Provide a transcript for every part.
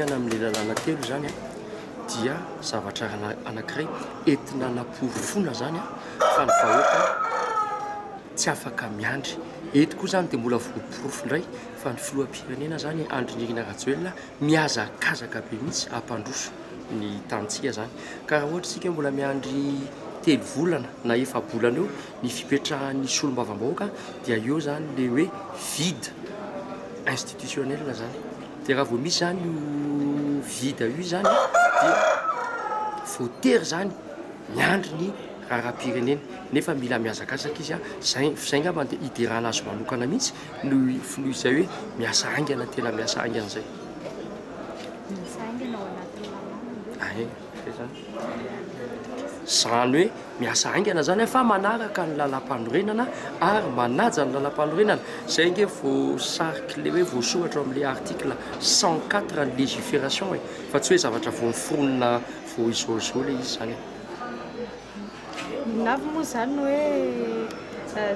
Yana amin'ny lalàna telo zany dia zavatra anankiray entina naporofona zany fa ny vahoaka tsy afaka miandry. Eto koa zany dia mbola voaporofo indray fa ny filoha-pirenena zany Andrinirina Rajoelina miazakazaka be mihitsy hampandroso ny tantsika zany. Ka raha ohatra isika mbola miandry 3 volana na 4 bolana eo ny fipetrahan'ny solombavam-bahoaka dia eo zany le hoe vide institutionnel zany. Dia raha vao misy zany io vide io zany dia voatery zany miandry ny raharaham-pirenena nefa mila miazakazaka izy zay ngamba dia idirana azy manokana mihitsy no izay hoe miasa haingana tena miasa haingana zay. Zany hoe miasa haingana zany fa manaraka ny lalam-panorenana ary manaja ny lalam-panorenana. Zay nge voasarika le hoe voasoratra amin'ilay article 104 ny légifération fa tsy hoe zavatra vao miforonina vao izaozao le izy zany. Navy moa zany hoe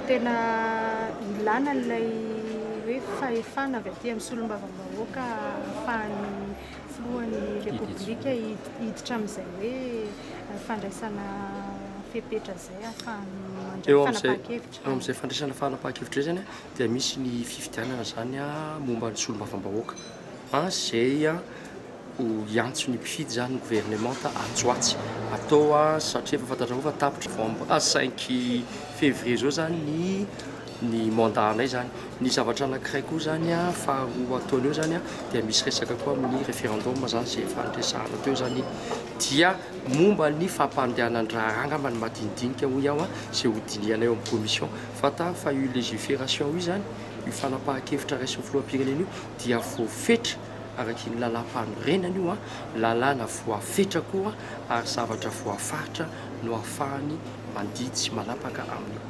tena ilana ilay hoe fahefana avy aty amin'ny solombavam-bahoaka ahafahan'ny filohan'ny repoblika hiditra amin'izay hoe fandraisana fepetra zay ahafahany fanapahakevitra. Eo amin'izay fandraisana fanapahakevitra zany dia misy ny fifidianana zany momba ny solombavam-bahoaka zay ho iantso ny mpifidy zany ny gouvernement antsoatsy atao satria efa fantatra fa tapitra vao 5 février zao zany ny mandat-nay zany. Ny zavatra anankiray koa zany faharoa ataon'eo zany dia misy resaka koa amin'ny référendum zany zay efa andresahana teo zany dia momba ny fampandehanany raharahana ny madinidinika hoy iaho zay ho dinihanay eo amin'ny commission fata fa io légifération io zany io fanapahakevitra raisin'ny filoha-pirenena io dia voafetra araky ny lalam-panorenana io lalàna voafetra koa ary zavatra voafaritra no ahafahany mandidy sy manapaka aminy.